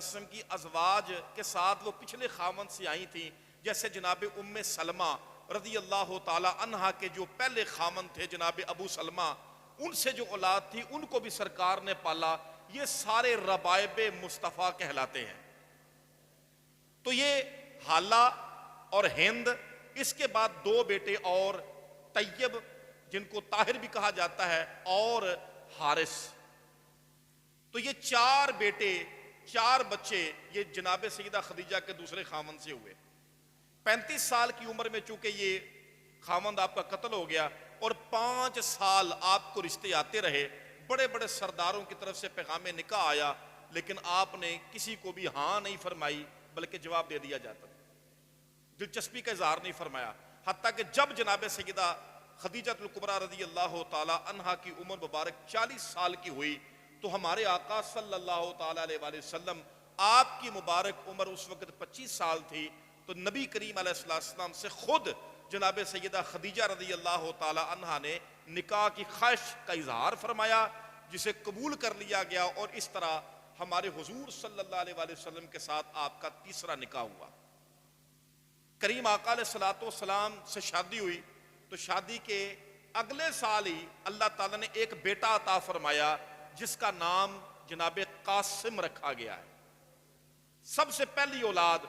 وسلم کی ازواج کے ساتھ وہ پچھلے خاوند سے آئی تھیں، جیسے جناب ام سلمہ رضی اللہ تعالی عنہا کے جو پہلے خاوند تھے جناب ابو سلمہ، ان سے جو اولاد تھی ان کو بھی سرکار نے پالا۔ یہ سارے ربائب مصطفیٰ کہلاتے ہیں۔ تو یہ حالہ اور ہند، اس کے بعد دو بیٹے اور، طیب جن کو طاہر بھی کہا جاتا ہے، اور حارث۔ تو یہ چار بیٹے، چار بچے یہ جناب سیدہ خدیجہ کے دوسرے خاوند سے ہوئے۔ 35 سال کی عمر میں چونکہ یہ خاوند آپ کا قتل ہو گیا، اور 5 سال آپ کو رشتے آتے رہے، بڑے بڑے سرداروں کی طرف سے پیغام نکاح آیا، لیکن آپ نے کسی کو بھی ہاں نہیں فرمائی، بلکہ جواب دے دیا جاتا، دلچسپی کا اظہار نہیں فرمایا۔ حتیٰ کہ جب جناب سیدہ خدیجہ الکبریٰ رضی اللہ تعالی عنہا کی عمر مبارک 40 سال کی ہوئی، تو ہمارے آقا صلی اللہ تعالی علیہ وآلہ وسلم، آپ کی مبارک عمر اس وقت 25 سال تھی، تو نبی کریم علیہ السلام سے خود جناب سیدہ خدیجہ رضی اللہ تعالی عنہا نے نکاح کی خواہش کا اظہار فرمایا، جسے قبول کر لیا گیا، اور اس طرح ہمارے حضور صلی اللہ علیہ وآلہ وسلم کے ساتھ آپ کا تیسرا نکاح ہوا۔ کریم آقا علیہ السلام سے شادی ہوئی، تو شادی کے اگلے سال ہی اللہ تعالیٰ نے ایک بیٹا عطا فرمایا، جس کا نام جناب قاسم رکھا گیا ہے۔ سب سے پہلی اولاد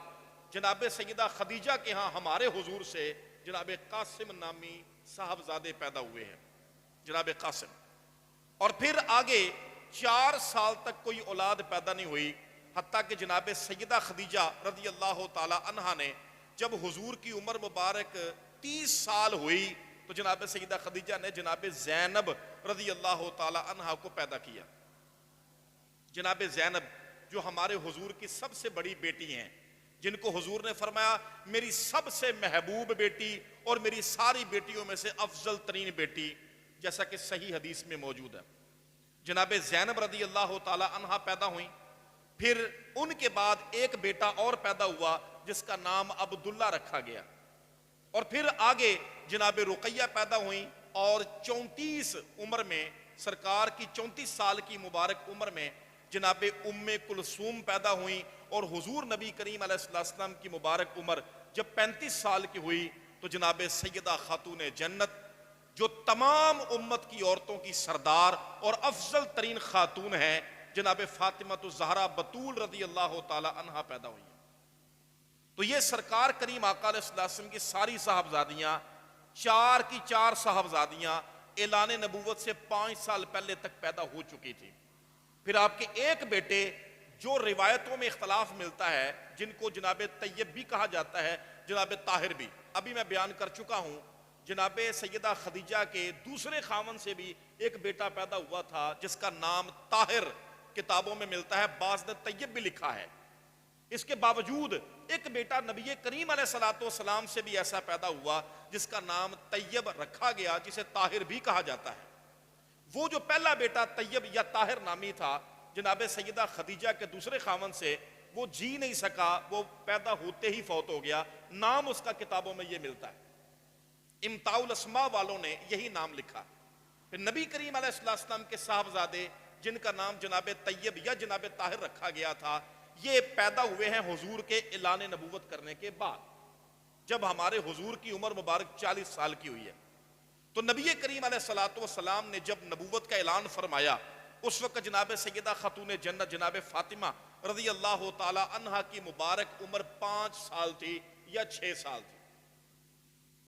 جناب سیدہ خدیجہ کے ہاں ہمارے حضور سے جناب قاسم نامی صاحبزادے پیدا ہوئے ہیں، جناب قاسم۔ اور پھر آگے 4 سال تک کوئی اولاد پیدا نہیں ہوئی، حتیٰ کہ جناب سیدہ خدیجہ رضی اللہ تعالی عنہا نے جب حضور کی عمر مبارک 30 سال ہوئی، تو جناب سیدہ خدیجہ نے جناب زینب رضی اللہ تعالی عنہا کو پیدا کیا۔ جناب زینب جو ہمارے حضور کی سب سے بڑی بیٹی ہیں، جن کو حضور نے فرمایا میری سب سے محبوب بیٹی اور میری ساری بیٹیوں میں سے افضل ترین بیٹی، جیسا کہ صحیح حدیث میں موجود ہے۔ جناب زینب رضی اللہ تعالی عنہا پیدا ہوئیں، پھر ان کے بعد ایک بیٹا اور پیدا ہوا جس کا نام عبداللہ رکھا گیا، اور پھر آگے جناب رقیہ پیدا ہوئیں، اور 34 عمر میں، سرکار کی 34 سال کی مبارک عمر میں جناب ام کلثوم پیدا ہوئیں، اور حضور نبی کریم علیہ السلام کی مبارک عمر جب 35 سال کی ہوئی، تو جناب سیدہ خاتون جنت جو تمام امت کی عورتوں کی سردار اور افضل ترین خاتون ہیں، جناب فاطمہ الزہرا بتول رضی اللہ تعالی عنہا پیدا ہوئی ہیں۔ تو یہ سرکار کریم آقا علیہ السلام کی ساری صاحبزادیاں، 4 کی 4 صاحبزادیاں اعلان نبوت سے 5 سال پہلے تک پیدا ہو چکی تھی۔ پھر آپ کے ایک بیٹے جو روایتوں میں اختلاف ملتا ہے، جن کو جناب طیب بھی کہا جاتا ہے، جناب طاہر بھی، ابھی میں بیان کر چکا ہوں، جناب سیدہ خدیجہ کے دوسرے خاوند سے بھی ایک بیٹا پیدا ہوا تھا جس کا نام طاہر کتابوں میں ملتا ہے، بعض نے طیب بھی لکھا ہے۔ اس کے باوجود ایک بیٹا نبی کریم علیہ السلام سے بھی ایسا پیدا ہوا جس کا نام طیب رکھا گیا، جسے طاہر بھی کہا جاتا ہے۔ وہ جو پہلا بیٹا طیب یا طاہر نامی تھا جناب سیدہ خدیجہ کے دوسرے خاوند سے، وہ جی نہیں سکا، وہ پیدا ہوتے ہی فوت ہو گیا، نام اس کا کتابوں میں یہ ملتا ہے۔ امتاع الاسماء والوں نے یہی نام لکھا۔ پھر نبی کریم علیہ السلام کے صاحبزادے جن کا نام جناب طیب یا جناب طاہر رکھا گیا تھا، یہ پیدا ہوئے ہیں حضور کے اعلان نبوت کرنے کے بعد، جب ہمارے حضور کی عمر مبارک 40 سال کی ہوئی ہے۔ تو نبی کریم علیہ السلام نے جب نبوت کا اعلان فرمایا، اس وقت جناب سیدہ خاتون جنت جناب فاطمہ رضی اللہ تعالی عنہا کی مبارک عمر 5 سال تھی یا 6 سال تھی۔